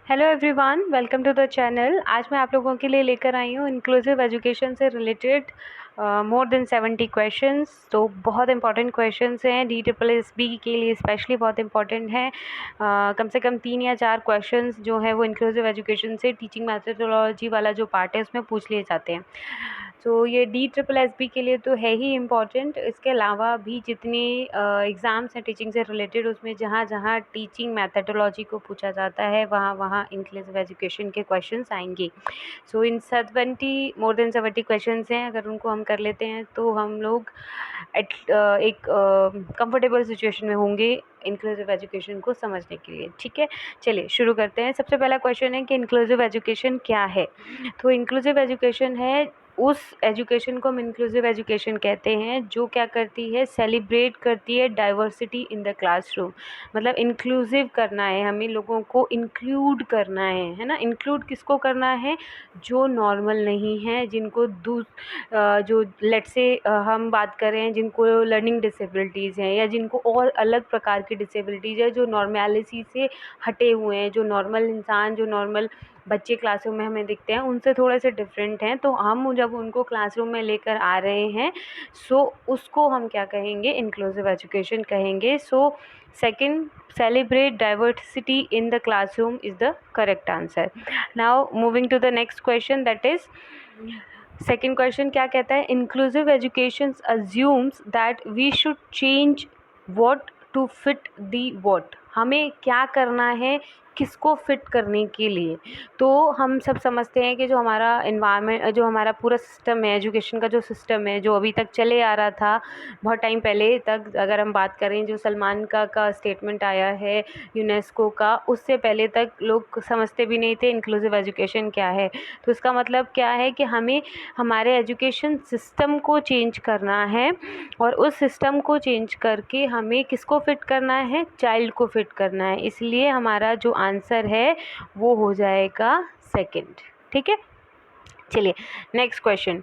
Hello everyone, welcome to the channel. आज मैं आप लोगों के लिए लेकर आई हूँ इंक्लूसिव एजुकेशन से रिलेटेड मोर देन 70 क्वेश्चंस। तो बहुत इंपॉर्टेंट क्वेश्चंस हैं, DSSB के लिए स्पेशली बहुत इंपॉर्टेंट हैं। कम से कम 3 या 4 क्वेश्चंस जो है वो इंक्लूसिव एजुकेशन से टीचिंग मैथडोलॉजी वाला जो पार्ट है उसमें पूछ लिए जाते हैं। तो ये DSSB के लिए तो है ही इम्पॉर्टेंट। इसके अलावा भी जितने एग्ज़ाम्स हैं टीचिंग से रिलेटेड, उसमें जहाँ जहाँ टीचिंग मैथडोलॉजी को पूछा जाता है वहाँ वहाँ इंक्लूसिव एजुकेशन के क्वेश्चंस आएंगे। सो इन 70 मोर देन 70 क्वेश्चंस हैं। अगर उनको हम कर लेते हैं तो हम लोग एक कंफर्टेबल सिचुएशन में होंगे इंक्लूसिव एजुकेशन को समझने के लिए। ठीक है, चलिए शुरू करते हैं। सबसे पहला क्वेश्चन है कि इंक्लूसिव एजुकेशन क्या है। तो इंक्लूसिव एजुकेशन है उस एजुकेशन को हम इंक्लूसिव एजुकेशन कहते हैं जो क्या करती है, सेलिब्रेट करती है डाइवर्सिटी इन द क्लासरूम। मतलब इंक्लूसिव करना है, हमें लोगों को इंक्लूड करना है ना। इंक्लूड किसको करना है? जो नॉर्मल नहीं है, जिनको जो लेट्स से हम बात करें जिनको लर्निंग डिसेबिलिटीज़ हैं या जिनको और अलग प्रकार की डिसेबिलिटीज़ है, जो नॉर्मेलिटी से हटे हुए हैं, जो नॉर्मल इंसान, जो नॉर्मल बच्चे क्लासरूम में हमें दिखते हैं उनसे थोड़े से डिफरेंट हैं। तो हम जब उनको क्लासरूम में लेकर आ रहे हैं उसको हम क्या कहेंगे? इंक्लूसिव एजुकेशन कहेंगे। Second, celebrate diversity in the classroom is the correct answer. Now moving to the next question, that is second question क्या कहता है? Inclusive education assumes that we should change what to fit the what. हमें क्या करना है किसको fit करने के लिए? तो हम सब समझते हैं कि जो हमारा इन्वायरमेंट, जो हमारा पूरा सिस्टम है, एजुकेशन का जो सिस्टम है, जो अभी तक चले आ रहा था बहुत टाइम पहले तक, अगर हम बात करें जो सलमान का स्टेटमेंट आया है यूनेस्को का, उससे पहले तक लोग समझते भी नहीं थे इंक्लूसिव एजुकेशन क्या है। तो इसका मतलब क्या है कि हमें हमारे एजुकेशन सिस्टम को चेंज करना है और उस सिस्टम को चेंज करके हमें किसको फिट करना है? चाइल्ड को फिट करना है। इसलिए हमारा जो आंसर है वो हो जाएगा सेकंड। ठीक है, चलिए नेक्स्ट क्वेश्चन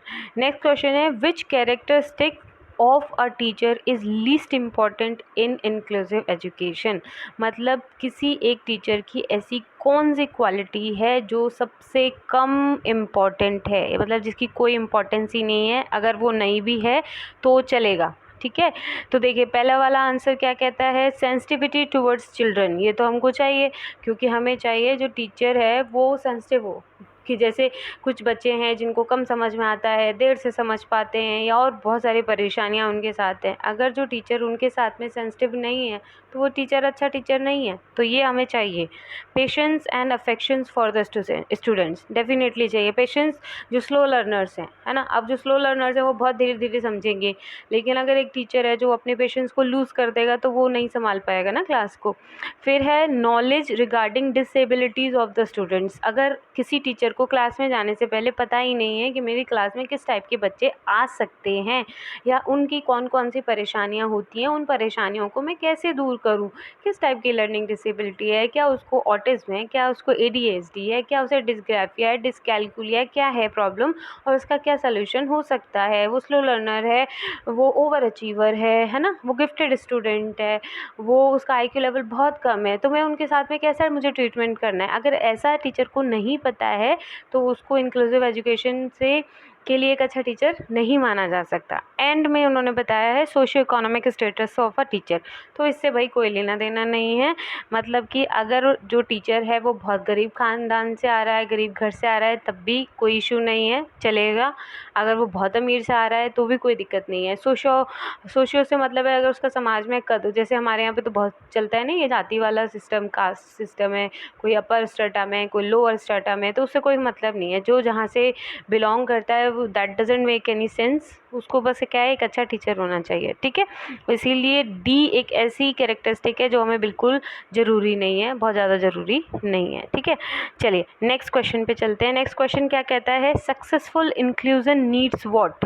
है which characteristic of a teacher is least important in inclusive education. मतलब किसी एक टीचर की ऐसी कौन सी क्वालिटी है जो सबसे कम इम्पॉर्टेंट है, मतलब जिसकी कोई इम्पोर्टेंस ही नहीं है, अगर वो नहीं भी है तो चलेगा। ठीक है, तो देखिए पहला वाला आंसर क्या कहता है? Sensitivity towards children. ये तो हमको चाहिए, क्योंकि हमें चाहिए जो टीचर है वो सेंसिटिव हो। कि जैसे कुछ बच्चे हैं जिनको कम समझ में आता है, देर से समझ पाते हैं या और बहुत सारी परेशानियां उनके साथ हैं। अगर जो टीचर उनके साथ में सेंसिटिव नहीं है तो वो टीचर अच्छा टीचर नहीं है। तो ये हमें चाहिए। Patience and affections for the students definitely चाहिए। पेशेंस जो स्लो लर्नर्स हैं, है ना। अब जो स्लो लर्नर्स हैं वो बहुत धीरे धीरे समझेंगे, लेकिन अगर एक टीचर है जो अपने पेशेंस को लूज़ कर देगा तो वो नहीं संभाल पाएगा ना क्लास को। फिर है knowledge regarding disabilities of the students. अगर किसी टीचर को क्लास में जाने से पहले पता ही नहीं है कि मेरी क्लास में किस टाइप के बच्चे आ सकते हैं या उनकी कौन कौन सी परेशानियां होती हैं, उन परेशानियों को मैं कैसे दूर करूं, किस टाइप की लर्निंग डिसेबिलिटी है, क्या उसको ऑटिज्म है, क्या उसको ADHD है, क्या उसे डिस्ग्राफिया है, डिसकैलकुलिया है, क्या है प्रॉब्लम और उसका क्या सोल्यूशन हो सकता है। वो स्लो लर्नर है, वो ओवर अचीवर है ना, वो गिफ्टेड स्टूडेंट है, वो उसका IQ लेवल बहुत कम है, तो मैं उनके साथ में कैसा मुझे ट्रीटमेंट करना है। अगर ऐसा टीचर को नहीं पता है तो उसको इंक्लूसिव एजुकेशन से के लिए एक अच्छा टीचर नहीं माना जा सकता। एंड में उन्होंने बताया है socio economic status of a teacher. तो इससे भाई कोई लेना देना नहीं है। मतलब कि अगर जो टीचर है वो बहुत गरीब ख़ानदान से आ रहा है, गरीब घर से आ रहा है, तब भी कोई इशू नहीं है, चलेगा। अगर वो बहुत अमीर से आ रहा है तो भी कोई दिक्कत नहीं है। सोशियो से मतलब है अगर उसका समाज में कद, जैसे हमारे यहाँ पे तो बहुत चलता है ना ये जाति वाला सिस्टम, कास्ट सिस्टम है, कोई अपर स्ट्रेटा में, कोई लोअर स्ट्रेटा में, तो उससे कोई मतलब नहीं है। जो जहाँ से बिलोंग करता है वो that doesn't make any sense. उसको बस क्या है, एक अच्छा टीचर होना चाहिए। ठीक है, इसीलिए डी एक ऐसी कैरेक्टरिस्टिक है जो हमें बिल्कुल ज़रूरी नहीं है, बहुत ज़्यादा ज़रूरी नहीं है। ठीक है, चलिए नेक्स्ट क्वेश्चन पे चलते हैं। नेक्स्ट क्वेश्चन क्या कहता है? Successful inclusion needs what.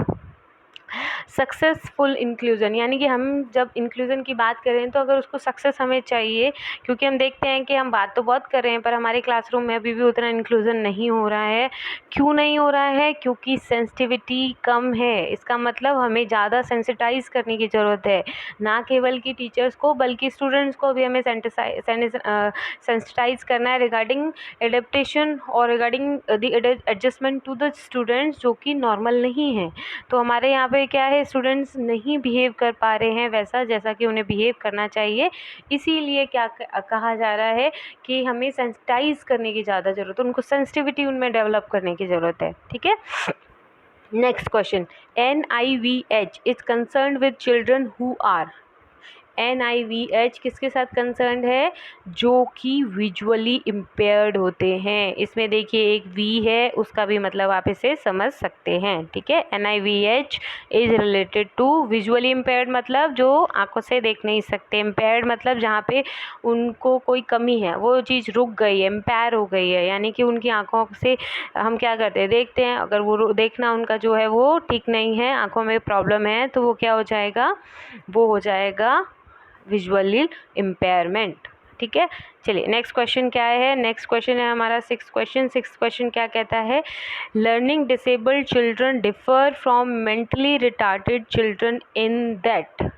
Successful inclusion, यानी कि हम जब इंक्लूजन की बात करें तो अगर उसको सक्सेस हमें चाहिए, क्योंकि हम देखते हैं कि हम बात तो बहुत कर रहे हैं पर हमारे क्लासरूम में अभी भी उतना इंक्लूजन नहीं हो रहा है। क्यों नहीं हो रहा है? क्योंकि सेंसिटिविटी कम है। इसका मतलब हमें ज़्यादा सेंसिटाइज करने की ज़रूरत है, ना केवल कि टीचर्स को बल्कि स्टूडेंट्स को भी हमें सेंसिटाइज करना है रिगार्डिंग एडेप्टेशन और regarding the adjustment to the students जो कि नॉर्मल नहीं है। तो हमारे यहाँ पे क्या है, स्टूडेंट्स नहीं बिहेव कर पा रहे हैं वैसा जैसा कि उन्हें बिहेव करना चाहिए, इसीलिए क्या कहा जा रहा है कि हमें सेंसिटाइज करने की ज़्यादा ज़रूरत है, उनको सेंसिटिविटी उनमें डेवलप करने की ज़रूरत है। ठीक है, next question, NIVH is concern with children who are. NIVH किसके साथ कंसर्न है? जो कि विजुअली इम्पेयर्ड होते हैं। इसमें देखिए एक V है, उसका भी मतलब आप इसे समझ सकते हैं। ठीक है, NIVH is related to visually impaired, मतलब जो आंखों से देख नहीं सकते। इम्पेयर्ड मतलब जहाँ पे उनको कोई कमी है, वो चीज़ रुक गई है, इम्पेयर हो गई है, यानी कि उनकी आंखों से हम क्या करते हैं, देखते हैं, अगर वो देखना उनका जो है वो ठीक नहीं है, आंखों में प्रॉब्लम है, तो वो क्या हो जाएगा, वो हो जाएगा विजुअली इम्पेयरमेंट। ठीक है, चलिए नेक्स्ट क्वेश्चन क्या है? नेक्स्ट क्वेश्चन है हमारा सिक्स्थ क्वेश्चन क्या कहता है? Learning disabled children differ from mentally retarded children in that.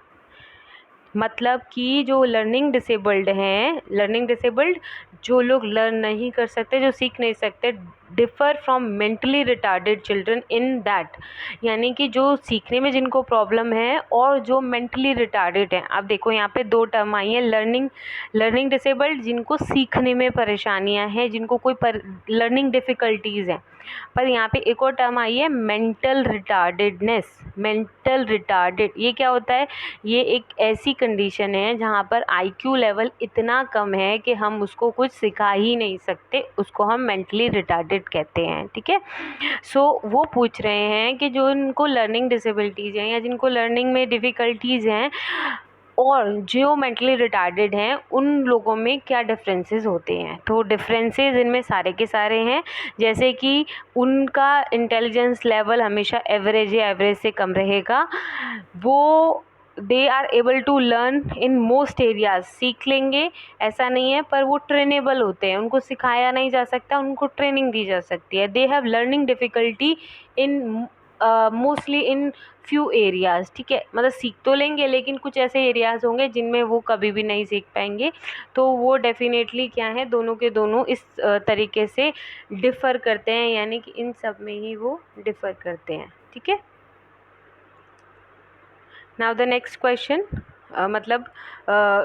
मतलब कि जो लर्निंग डिसेबल्ड हैं, लर्निंग डिसेबल्ड जो लोग लर्न नहीं कर सकते, जो सीख नहीं सकते, differ from mentally retarded children in that, यानी कि जो सीखने में जिनको प्रॉब्लम है और जो मेंटली रिटार्डेड हैं। अब देखो यहाँ पे दो टर्म आई है, लर्निंग डिसेबल्ड जिनको सीखने में परेशानियाँ हैं, जिनको कोई लर्निंग डिफ़िकल्टीज़ हैं, पर यहाँ पे एक और टर्म आई है मेंटल रिटार्डेडनेस। मेंटल रिटार्डेड ये क्या होता है? ये एक ऐसी कंडीशन है जहाँ पर IQ लेवल इतना कम है कि हम उसको कुछ सिखा ही नहीं सकते, उसको हम मेंटली रिटार्डेड कहते हैं। ठीक है, सो वो पूछ रहे हैं कि जो इनको लर्निंग डिसेबिलिटीज़ हैं या जिनको लर्निंग में डिफ़िकल्टीज़ हैं और जो मेंटली रिटार्डेड हैं, उन लोगों में क्या डिफरेंसेस होते हैं। तो डिफरेंसेस इनमें सारे के सारे हैं, जैसे कि उनका इंटेलिजेंस लेवल हमेशा एवरेज या एवरेज से कम रहेगा, वो they are able to learn in most areas, सीख लेंगे ऐसा नहीं है, पर वो ट्रेनेबल होते हैं, उनको सिखाया नहीं जा सकता, उनको ट्रेनिंग दी जा सकती है। They have learning difficulty in mostly in few areas. ठीक है, मतलब सीख तो लेंगे लेकिन कुछ ऐसे एरियाज़ होंगे जिनमें वो कभी भी नहीं सीख पाएंगे। तो वो डेफिनेटली क्या है, दोनों के दोनों इस तरीके से डिफ़र करते हैं, यानी कि इन सब में ही वो डिफ़र करते हैं। ठीक है, नाउ द नेक्स्ट क्वेश्चन, मतलब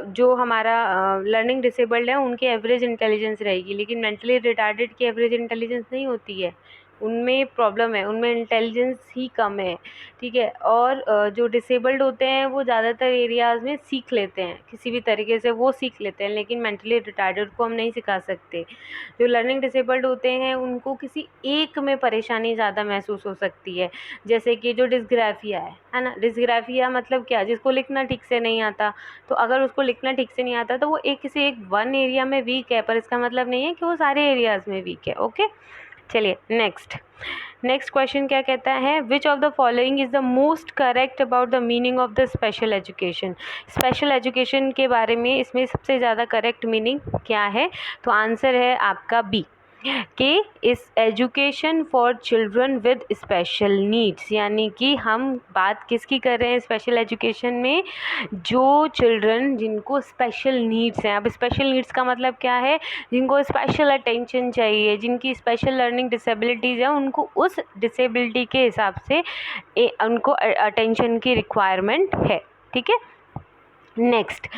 जो हमारा लर्निंग डिसेबल्ड है उनकी एवरेज इंटेलिजेंस रहेगी, लेकिन मेंटली रिटार्डेड की एवरेज इंटेलिजेंस नहीं होती है, उनमें प्रॉब्लम है, उनमें इंटेलिजेंस ही कम है। ठीक है, और जो डिसेबल्ड होते हैं वो ज़्यादातर एरियाज़ में सीख लेते हैं, किसी भी तरीके से वो सीख लेते हैं, लेकिन मेंटली रिटार्डेड को हम नहीं सिखा सकते। जो लर्निंग डिसेबल्ड होते हैं उनको किसी एक में परेशानी ज़्यादा महसूस हो सकती है, जैसे कि जो डिस्ग्राफिया है ना। डिस्ग्राफिया मतलब क्या? जिसको लिखना ठीक से नहीं आता, तो अगर उसको लिखना ठीक से नहीं आता तो वो किसी एक वन एरिया में वीक है, पर इसका मतलब नहीं है कि वो सारे एरियाज़ में वीक है। ओके, चलिए नेक्स्ट क्वेश्चन क्या कहता है? Which of the following is the most correct about the meaning of the special education. Special education के बारे में इसमें सबसे ज़्यादा करेक्ट मीनिंग क्या है? तो आंसर है आपका बी, कि इस education for children with special needs, यानी कि हम बात किसकी कर रहे हैं स्पेशल एजुकेशन में? जो चिल्ड्रन जिनको स्पेशल नीड्स हैं। अब स्पेशल नीड्स का मतलब क्या है? जिनको स्पेशल अटेंशन चाहिए, जिनकी स्पेशल लर्निंग डिसेबिलिटीज़ है, उनको उस डिसेबिलिटी के हिसाब से उनको अटेंशन की रिक्वायरमेंट है। ठीक है, next,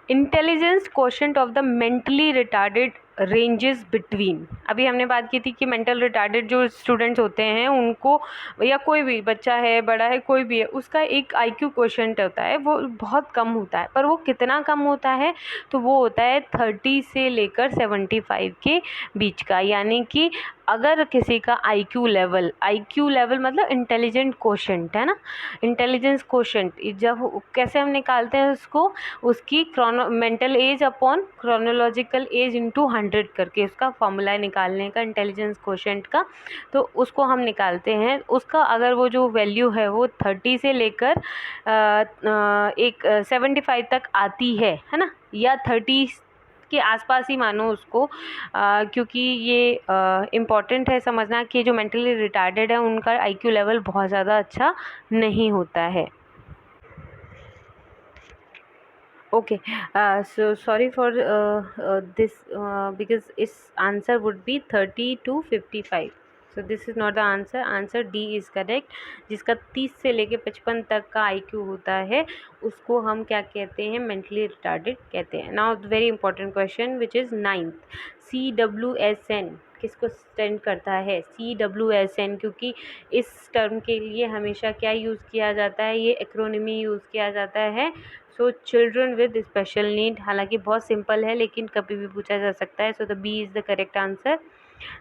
intelligence quotient of the mentally retarded ranges between. अभी हमने बात की थी कि मेंटल रिटार्डेड जो स्टूडेंट्स होते हैं उनको, या कोई भी बच्चा है, बड़ा है, कोई भी है, उसका एक IQ क्वोशेंट होता है, वो बहुत कम होता है, पर वो कितना कम होता है? तो वो होता है 30 से लेकर 75 के बीच का, यानी कि अगर किसी का IQ लेवल मतलब इंटेलिजेंट क्वोशेंट है ना, इंटेलिजेंस क्वोशेंट, जब कैसे हम निकालते हैं उसको, उसकी mental as upon chronological age into 100 100 करके उसका फॉर्मूला निकालने का इंटेलिजेंस कोशेंट का, तो उसको हम निकालते हैं। उसका अगर वो जो वैल्यू है वो 30 से लेकर 75 तक आती है ना, या 30 के आसपास ही मानो उसको, क्योंकि ये इम्पॉर्टेंट है समझना कि जो मेंटली रिटार्डेड है उनका आईक्यू लेवल बहुत ज़्यादा अच्छा नहीं होता है। Okay, so sorry for this because its answer would be 30 to 55. So this is not the answer. Answer D is correct. जिसका 30 से लेके 55 तक का IQ होता है उसको हम क्या कहते हैं, मेंटली रिटार्डेड कहते हैं। Now very important question which is 9th, CWSN किसको स्टैंड करता है? CWSN, क्योंकि इस टर्म के लिए हमेशा क्या यूज़ किया जाता है, ये एक्रोनिमी यूज़ किया जाता है। So children with special need, हालांकि बहुत सिंपल है लेकिन कभी भी पूछा जा सकता है। So the B is the correct answer.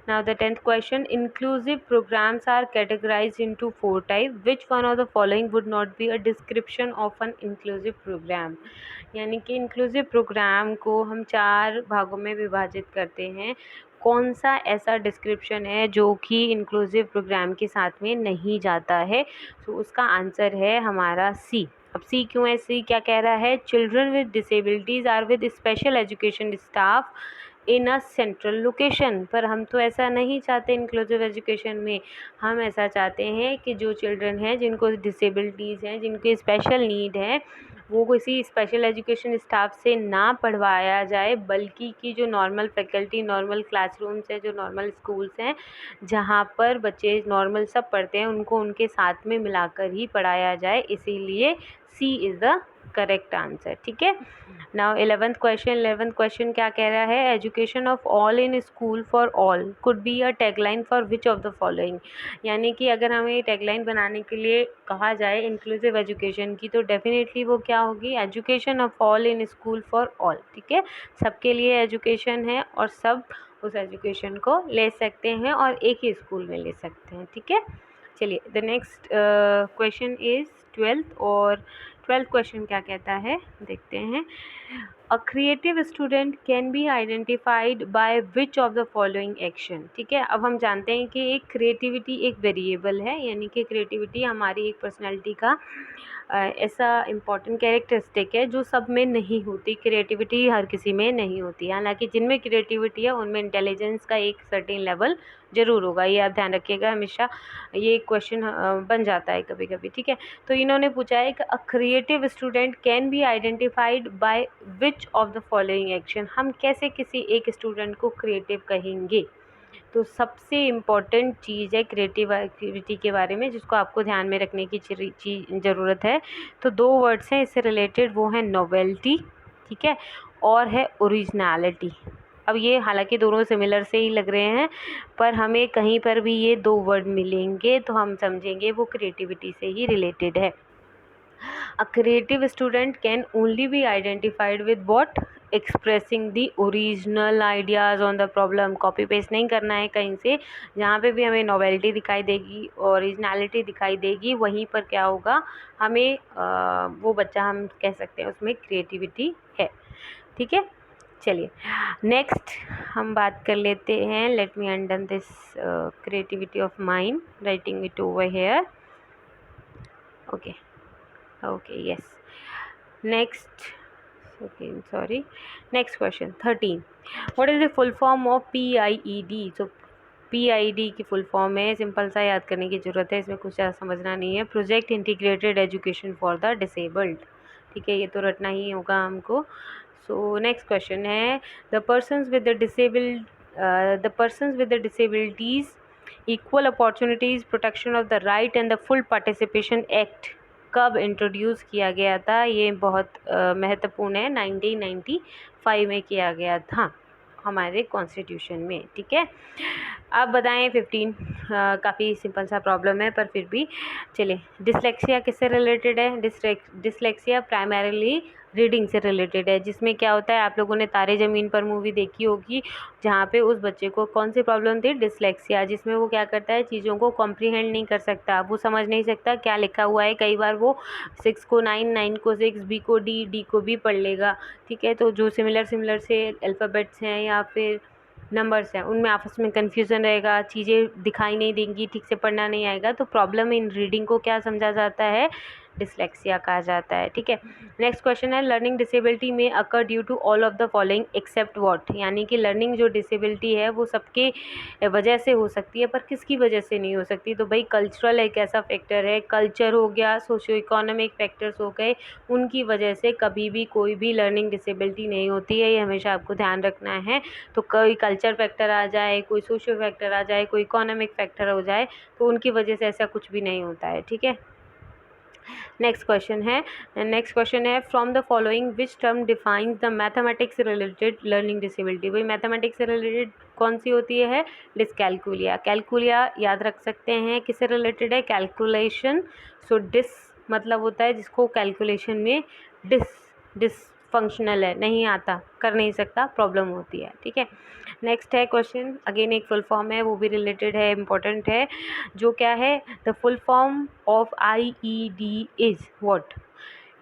Now the 10th question, inclusive programs are categorized into 4 types. Which one of the following would not be a description of an inclusive program? यानी कि inclusive program को हम 4 भागों में विभाजित करते हैं। कौन सा ऐसा डिस्क्रिप्शन है जो कि इंक्लूसिव प्रोग्राम के साथ में नहीं जाता है? तो उसका आंसर है हमारा सी। अब सी क्यों है? सी क्या कह रहा है? Children with disabilities are with special education staff in a central location. पर हम तो ऐसा नहीं चाहते इंक्लूसिव एजुकेशन में, हम ऐसा चाहते हैं कि जो चिल्ड्रन हैं जिनको डिसेबिलिटीज़ हैं, जिनकी स्पेशल नीड है, वो किसी स्पेशल एजुकेशन स्टाफ से ना पढ़वाया जाए, बल्कि कि जो नॉर्मल फैकल्टी, नॉर्मल क्लासरूम्स हैं, जो नॉर्मल स्कूल्स हैं जहाँ पर बच्चे नॉर्मल सब पढ़ते हैं, उनको उनके साथ में मिलाकर ही पढ़ाया जाए। इसीलिए सी इज़ द करेक्ट आंसर। ठीक है। नाउ 11th क्वेश्चन क्या कह रहा है? Education of all in school for all could be a tagline for which of the following. यानी कि अगर हमें टैगलाइन बनाने के लिए कहा जाए इंक्लूसिव एजुकेशन की, तो डेफिनेटली वो क्या होगी? Education of all in school for all. ठीक है, सबके लिए एजुकेशन है और सब उस एजुकेशन को ले सकते हैं और एक ही स्कूल में ले सकते हैं। ठीक है, चलिए the next question is 12th, और 12th क्वेश्चन क्या कहता है देखते हैं। A creative student can be identified by which of the following action. ठीक है, अब हम जानते हैं कि एक क्रिएटिविटी एक वेरिएबल है, यानी कि क्रिएटिविटी हमारी एक पर्सनैलिटी का ऐसा इम्पॉर्टेंट कैरेक्टरिस्टिक है जो सब में नहीं होती। क्रिएटिविटी हर किसी में नहीं होती, हालांकि जिनमें क्रिएटिविटी है उनमें इंटेलिजेंस का एक सर्टेन लेवल ज़रूर होगा। ये आप ध्यान रखिएगा, हमेशा ये क्वेश्चन बन जाता है कभी कभी। ठीक है, तो इन्होंने पूछा है कि a creative student can be identified by which of the following action. हम कैसे किसी एक स्टूडेंट को क्रिएटिव कहेंगे? तो सबसे इम्पॉर्टेंट चीज़ है क्रिएटिव एक्टिविटी के बारे में जिसको आपको ध्यान में रखने की ज़रूरत है। तो 2 वर्ड्स हैं इससे रिलेटेड, वो हैं नोवेल्टी, ठीक है, और है ओरिजिनलिटी। अब ये हालांकि दोनों सिमिलर से ही लग रहे हैं, पर हमें कहीं पर भी ये 2 वर्ड मिलेंगे तो हम समझेंगे वो क्रिएटिविटी से ही रिलेटेड है। A creative student can only be identified with what? Expressing the original ideas on the problem। Copy paste नहीं करना है कहीं से, जहाँ पे भी हमें नॉवेल्टी दिखाई देगी, ओरिजिनलिटी दिखाई देगी, वहीं पर क्या होगा, हमें वो बच्चा हम कह सकते हैं उसमें क्रिएटिविटी है। ठीक है, चलिए नेक्स्ट हम बात कर लेते हैं। Let me under this creativity of mind, writing it over here. Okay okay, yes, next, okay, sorry, next question 13, what is the full form of PIED? so PIED की फुल फॉर्म है, simple सा याद करने की ज़रूरत है, इसमें कुछ ज़्यादा समझना नहीं है। Project integrated education for the disabled. ठीक है, ये तो रटना ही होगा हमको। सो नेक्स्ट क्वेश्चन है, the persons with the disabilities equal opportunities protection of the right and the full participation act कब इंट्रोड्यूस किया गया था? ये बहुत महत्वपूर्ण है, 1995 में किया गया था हमारे कॉन्स्टिट्यूशन में। ठीक है, अब बताएं 15, काफ़ी सिंपल सा प्रॉब्लम है पर फिर भी चलिए। डिसलेक्सिया किससे रिलेटेड है? डिसलेक्सिया प्राइमरीली रीडिंग से रिलेटेड है, जिसमें क्या होता है, आप लोगों ने तारे ज़मीन पर मूवी देखी होगी, जहाँ पे उस बच्चे को कौन सी प्रॉब्लम थी? डिसलेक्सिया, जिसमें वो क्या करता है, चीज़ों को कॉम्प्रीहेंड नहीं कर सकता, वो समझ नहीं सकता क्या लिखा हुआ है। कई बार वो 6 को 9, 9 को 6, बी को डी, डी को भी पढ़ लेगा। ठीक है, तो जो सिमिलर से अल्फ़ाबेट्स हैं या फिर नंबर्स हैं उनमें आपस में कन्फ्यूज़न रहेगा, चीज़ें दिखाई नहीं देंगी, ठीक से पढ़ना नहीं आएगा, तो प्रॉब्लम इन रीडिंग को क्या समझा जाता है, डिसलेक्सिया कहा जाता है। ठीक है, नेक्स्ट क्वेश्चन है लर्निंग डिसेबिलिटी में occur due to all of the following except what, यानी कि लर्निंग जो डिसेबिलिटी है वो सबके वजह से हो सकती है पर किसकी वजह से नहीं हो सकती, तो भाई कल्चरल एक ऐसा फैक्टर है, कल्चर हो गया, सोशियो इकोनॉमिक फैक्टर्स हो गए, उनकी वजह से कभी भी कोई भी लर्निंग डिसेबिलिटी नहीं होती है, ये हमेशा आपको ध्यान रखना है। तो कोई कल्चर फैक्टर आ जाए, कोई सोशियो फैक्टर आ जाए, कोई इकोनॉमिक फैक्टर हो जाए, तो उनकी वजह से ऐसा कुछ भी नहीं होता है। ठीक है, नेक्स्ट क्वेश्चन है from the following which term defines the mathematics related learning disability, भाई मैथमेटिक्स से रिलेटेड कौन सी होती है, डिसकैलकुलिया। कैलकुलिया याद रख सकते हैं किससे रिलेटेड है, कैलकुलेशन। सो डिस मतलब होता है जिसको कैलकुलेशन में डिसफंक्शनल है, नहीं आता, कर नहीं सकता, प्रॉब्लम होती है। ठीक है, नेक्स्ट है क्वेश्चन, अगेन एक फुल फॉर्म है, वो भी रिलेटेड है, इंपॉर्टेंट है, जो क्या है, the full form of IED is what,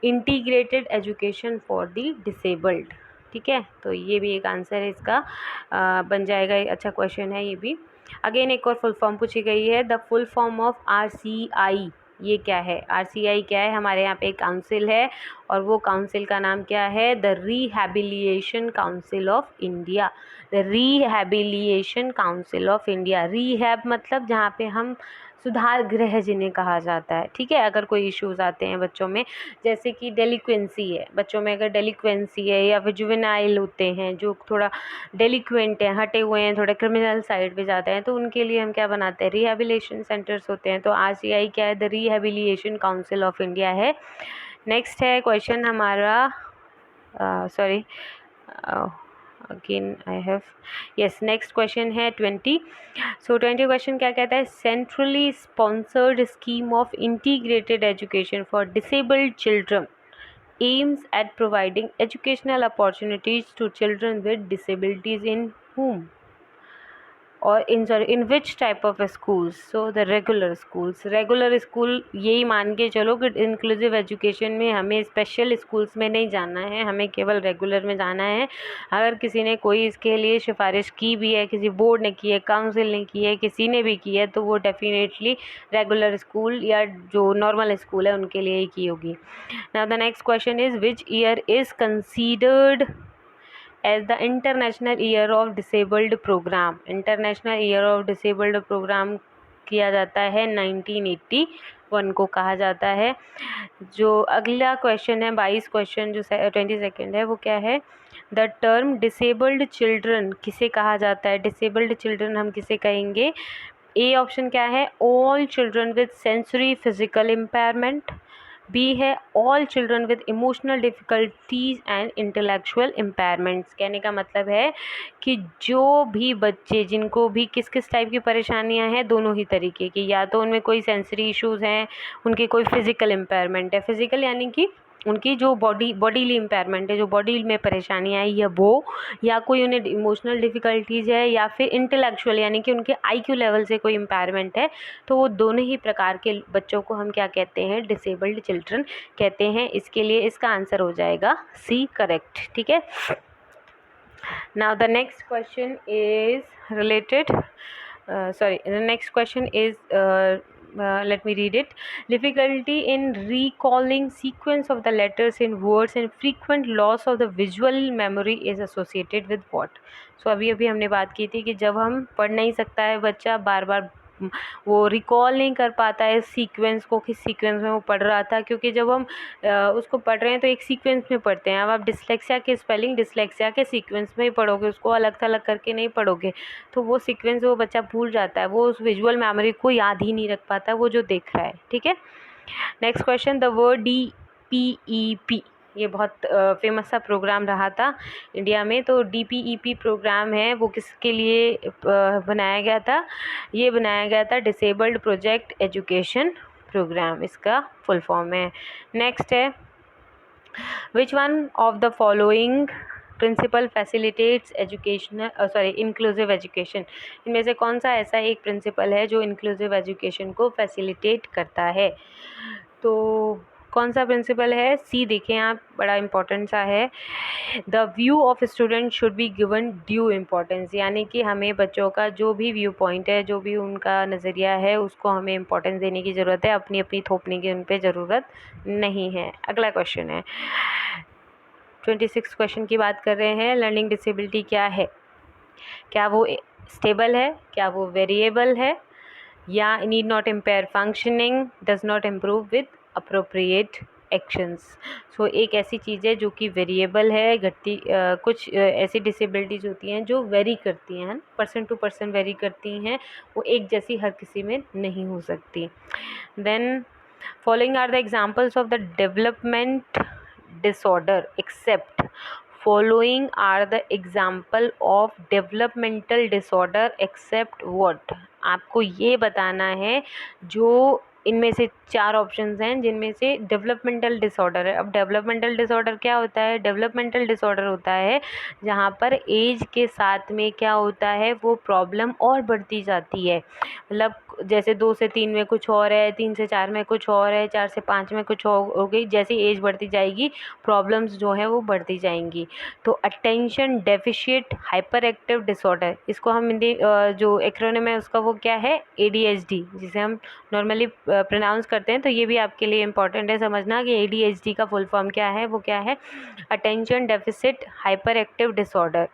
integrated education for the disabled. ठीक है, तो ये भी एक आंसर है इसका, बन जाएगा, अच्छा क्वेश्चन है ये भी। अगेन एक और फुल फॉर्म पूछी गई है, the full form of RCI, ये क्या है, RCI क्या है, हमारे यहाँ पे एक काउंसिल है और वो काउंसिल का नाम क्या है, the rehabilitation council of India. The rehabilitation council of India, rehab मतलब जहाँ पे हम सुधार गृह जिन्हें कहा जाता है। ठीक है, अगर कोई इश्यूज आते हैं बच्चों में, जैसे कि डेलिक्वेंसी है, बच्चों में अगर डेलिक्वेंसी है या फिर जुवेनाइल होते हैं जो थोड़ा डेलिक्वेंट हैं, हटे हुए हैं, थोड़े क्रिमिनल साइड पे जाते हैं, तो उनके लिए हम क्या बनाते हैं, रिहैबिलिटेशन सेंटर्स होते हैं। तो RCI क्या है, the rehabilitation council of India है। नेक्स्ट है क्वेश्चन हमारा, sorry again I have, yes, next question है 20। सो 20 क्वेश्चन क्या कहता है, centrally sponsored scheme of integrated education for disabled children aims at providing educational opportunities to children with disabilities in whom और in which type of schools, so the regular schools. Regular school यही मान के चलो कि inclusive education में हमें special schools में नहीं जाना है, हमें केवल रेगुलर में जाना है। अगर किसी ने कोई इसके लिए सिफारिश की भी है, किसी बोर्ड ने की है, काउंसिल ने की है, किसी ने भी की है, तो वो डेफिनेटली रेगुलर स्कूल या जो नॉर्मल स्कूल है उनके लिए ही की होगी। Now the next question is which year is considered as the international year of disabled program. International year of disabled program किया जाता है 1981 को कहा जाता है। जो अगला क्वेश्चन है 22 क्वेश्चन जो 22nd है वो क्या है, द टर्म डिसेबल्ड चिल्ड्रन किसे कहा जाता है, डिसेबल्ड चिल्ड्रन हम किसे कहेंगे। ए ऑप्शन क्या है, all children with sensory physical impairment. B है all children with emotional difficulties and intellectual impairments. कहने का मतलब है कि जो भी बच्चे जिनको भी किस किस टाइप की परेशानियां हैं, दोनों ही तरीके की, या तो उनमें कोई सेंसरी इश्यूज़ हैं, उनकी कोई फिज़िकल इम्पेयरमेंट है, फिज़िकल यानी कि उनकी जो बॉडीली इम्पेयरमेंट है, जो बॉडी में परेशानियाँ आई है वो, या कोई उन्हें इमोशनल डिफ़िकल्टीज़ है, या फिर इंटेलेक्चुअल यानी कि उनके IQ लेवल से कोई इम्पेयरमेंट है, तो वो दोनों ही प्रकार के बच्चों को हम क्या कहते हैं, डिसेबल्ड चिल्ड्रन कहते हैं। इसके लिए इसका आंसर हो जाएगा C करेक्ट। ठीक है, now the next question is related sorry, the next question is let me read it. Difficulty in recalling sequence of the letters in words and frequent loss of the visual memory is associated with what? So अभी हमने बात की थी कि जब हम पढ़ नहीं सकता है बच्चा, बार बार वो रिकॉल नहीं कर पाता है सीक्वेंस को, किस सीक्वेंस में वो पढ़ रहा था, क्योंकि जब हम उसको पढ़ रहे हैं तो एक सीक्वेंस में पढ़ते हैं। अब आप डिसलेक्सिया के स्पेलिंग डिसलेक्सिया के सीक्वेंस में ही पढ़ोगे, उसको अलग थलग करके नहीं पढ़ोगे, तो वो सीक्वेंस वो बच्चा भूल जाता है, वो उस विजुअल मेमोरी को याद ही नहीं रख पाता वो जो देख रहा है। ठीक है, next question, the word DPEP, ये बहुत फेमस सा प्रोग्राम रहा था इंडिया में। तो DPEP प्रोग्राम है वो किसके लिए बनाया गया था, ये बनाया गया था डिसेबल्ड प्रोजेक्ट एजुकेशन प्रोग्राम, इसका फुल फॉर्म है। नेक्स्ट है which one of the following principle facilitates educational inclusive education, इनमें से कौन सा ऐसा एक प्रिंसिपल है जो इंक्लूसिव एजुकेशन को फैसिलिटेट करता है। तो कौन सा प्रिंसिपल है? सी देखें आप, बड़ा इंपॉर्टेंट सा है। The view of student should be given due importance, यानी कि हमें बच्चों का जो भी व्यू पॉइंट है, जो भी उनका नज़रिया है, उसको हमें इम्पोर्टेंस देने की ज़रूरत है, अपनी अपनी थोपने की उन पर ज़रूरत नहीं है। अगला क्वेश्चन है 26 क्वेश्चन की बात कर रहे हैं। लर्निंग डिसेबिलिटी क्या है? क्या वो स्टेबल है? क्या वो वेरिएबल है? या need not impair functioning, does not improve with appropriate actions. So एक ऐसी चीज़ है जो कि वेरिएबल है, घटती कुछ ऐसी डिसेबिलिटीज़ होती हैं जो वेरी करती हैं, पर्सन टू पर्सन वेरी करती हैं, वो एक जैसी हर किसी में नहीं हो सकती। Then following are the examples of the development disorder except. Following are the example of developmental disorder except what? आपको ये बताना है जो इनमें से 4 ऑप्शंस हैं जिनमें से डेवलपमेंटल डिसऑर्डर है। अब डेवलपमेंटल डिसऑर्डर क्या होता है? डेवलपमेंटल डिसऑर्डर होता है जहाँ पर एज के साथ में क्या होता है, वो प्रॉब्लम और बढ़ती जाती है। मतलब जैसे 2 से 3 में कुछ और है, 3 से 4 में कुछ और है, 4 से 5 में कुछ हो गई। जैसी एज बढ़ती जाएगी प्रॉब्लम्स जो हैं वो बढ़ती जाएंगी। तो attention deficit hyper active disorder, इसको हम हिंदी जो एक्रोनिम है उसका वो क्या है? ADHD, जिसे हम नॉर्मली प्रोनाउंस करते हैं। तो ये भी आपके लिए इम्पॉर्टेंट है समझना कि ADHD का फुल फॉर्म क्या है, वो क्या है? Attention deficit hyper active disorder.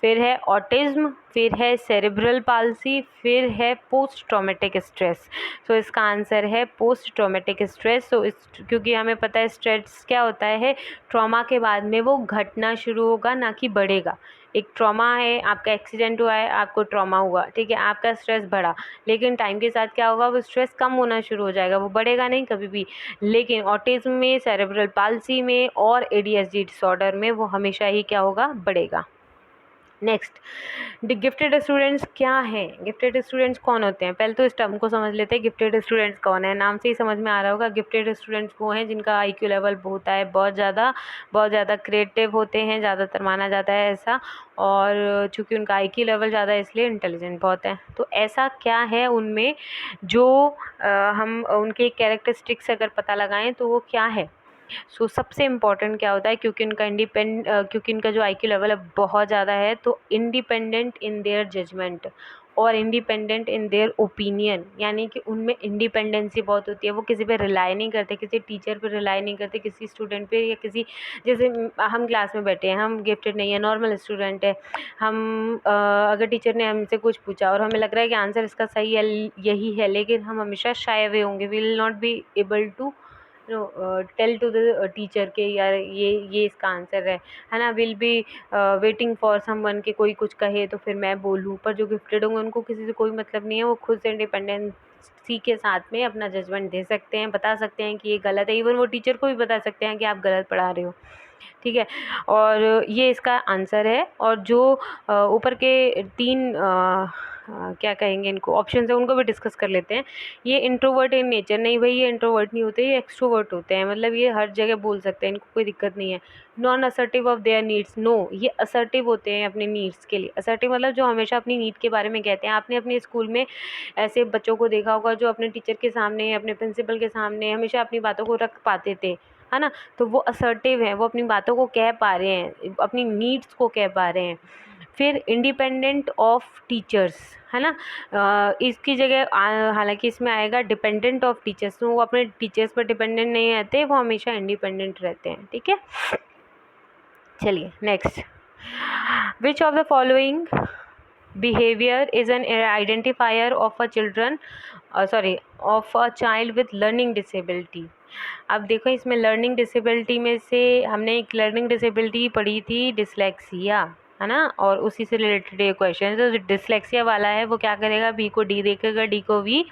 फिर है ऑटिज्म, फिर है सेरेब्रल पाल्सी, फिर है पोस्ट ट्रॉमेटिक स्ट्रेस। तो इसका आंसर है पोस्ट ट्रॉमेटिक स्ट्रेस। तो इस क्योंकि हमें पता है स्ट्रेस क्या होता है, ट्रॉमा के बाद में वो घटना शुरू होगा, ना कि बढ़ेगा। एक ट्रॉमा है, आपका एक्सीडेंट हुआ है, आपको ट्रॉमा हुआ, ठीक है, आपका स्ट्रेस बढ़ा, लेकिन टाइम के साथ क्या होगा, वो स्ट्रेस कम होना शुरू हो जाएगा, वो बढ़ेगा नहीं कभी भी। लेकिन ऑटिज्म में, सेरेब्रल पाल्सी में और ADHD डिसऑर्डर में वो हमेशा ही क्या होगा? बढ़ेगा। नेक्स्ट, गिफ्टेड स्टूडेंट्स क्या हैं? गिफ्टेड स्टूडेंट्स कौन होते हैं? पहले तो इस टर्म को समझ लेते हैं, गिफ्टेड स्टूडेंट्स कौन है। नाम से ही समझ में आ रहा होगा, गिफ्टेड स्टूडेंट्स वो हैं जिनका IQ लेवल होता है बहुत ज़्यादा क्रिएटिव होते हैं, ज़्यादातर माना जाता है ऐसा। और चूँकि उनका IQ लेवल ज़्यादा है इसलिए इंटेलिजेंट बहुत है। तो ऐसा क्या है उनमें जो हम उनके कैरेक्टरिस्टिक्स अगर पता लगाएं तो वो क्या है? सो सबसे इम्पॉर्टेंट क्या होता है, क्योंकि इनका जो IQ लेवल है बहुत ज़्यादा है, तो इंडिपेंडेंट इन देयर जजमेंट और इंडिपेंडेंट इन देयर ओपिनियन, यानी कि उनमें इंडिपेंडेंसी बहुत होती है। वो किसी पे रिलाई नहीं करते, किसी टीचर पे रिलाई नहीं करते, किसी स्टूडेंट पे, या किसी, जैसे हम क्लास में बैठे हैं, हम गिफ्टेड नहीं है, नॉर्मल स्टूडेंट है, हम अगर टीचर ने हमसे कुछ पूछा और हमें लग रहा है कि आंसर इसका सही है, यही है, लेकिन हम हमेशा शाय हुए होंगे, we will not be able to tell to the teacher के यार ये इसका आंसर है ना। Will be waiting for someone कि कोई कुछ कहे तो फिर मैं बोलूँ। पर जो गिफ्टेड होंगे उनको किसी से कोई मतलब नहीं है, वो खुद से इंडिपेंडेंसी के साथ में अपना जजमेंट दे सकते हैं, बता सकते हैं कि ये गलत है। इवन वो टीचर को भी बता सकते हैं कि आप गलत पढ़ा रहे हो, ठीक है। और ये इसका आंसर है। और जो ऊपर के 3 क्या कहेंगे इनको, ऑप्शन है, उनको भी डिस्कस कर लेते हैं। ये इंट्रोवर्ट इन नेचर, नहीं भाई ये इंट्रोवर्ट नहीं होते, ये एक्सट्रोवर्ट होते हैं, मतलब ये हर जगह बोल सकते हैं, इनको कोई दिक्कत नहीं है। Non assertive of their needs, no, ये असर्टिव होते हैं अपने नीड्स के लिए। असर्टिव मतलब जो हमेशा अपनी नीड के बारे में कहते हैं। आपने अपने स्कूल में ऐसे बच्चों को देखा होगा जो अपने टीचर के सामने, अपने प्रिंसिपल के सामने हमेशा अपनी बातों को रख पाते थे, है ना। तो वो असर्टिव हैं, वो अपनी बातों को कह पा रहे हैं, अपनी नीड्स को कह पा रहे हैं। फिर इंडिपेंडेंट ऑफ टीचर्स, है ना। इसकी जगह हालांकि इसमें आएगा डिपेंडेंट ऑफ टीचर्स, तो वो अपने टीचर्स पर डिपेंडेंट नहीं रहते, वो हमेशा इंडिपेंडेंट रहते हैं, ठीक है। चलिए next, which of the following behavior is an identifier of a child with learning disability। अब देखो इसमें लर्निंग डिसेबिलिटी में से हमने एक लर्निंग डिसेबिलिटी पढ़ी थी, डिसलेक्सिया, है ना, और उसी से रिलेटेड ये क्वेश्चन। तो जो डिसलेक्सिया वाला है वो क्या करेगा, बी को डी देखेगा, डी को वी,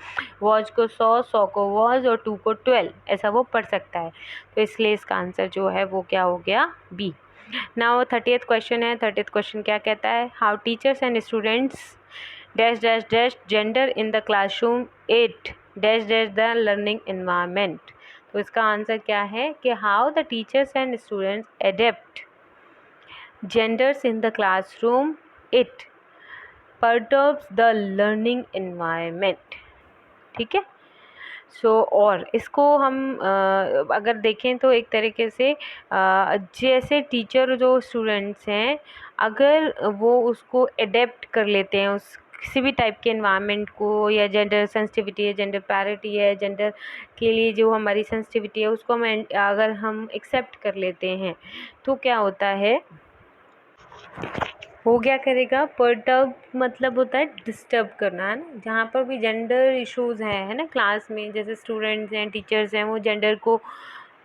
वॉज को 100 को वॉज और 2 को 12, ऐसा वो पढ़ सकता है। तो इसलिए इसका आंसर जो है वो क्या हो गया, बी। नाउ 30th क्वेश्चन है। 30th क्वेश्चन क्या कहता है, how teachers and students dash dash dash gender in the classroom at dash dash the learning environment. तो इसका आंसर क्या है कि how the teachers and students adapt genders in the classroom it perturbs the learning environment, ठीक है। और इसको हम अगर देखें तो एक तरीके से जैसे टीचर जो स्टूडेंट्स हैं, अगर वो उसको एडेप्ट कर लेते हैं उस किसी भी टाइप के एनवायरनमेंट को, या जेंडर सेंसिटिविटी है, जेंडर पैरिटी है, जेंडर के लिए जो हमारी सेंसिटिविटी है उसको हम अगर हम एक्सेप्ट कर लेते हैं तो क्या होता है, वो क्या करेगा, परटर्ब मतलब होता है डिस्टर्ब करना, है ना। जहाँ पर भी जेंडर इश्यूज़ हैं, है ना, क्लास में जैसे स्टूडेंट्स हैं, टीचर्स हैं, वो जेंडर को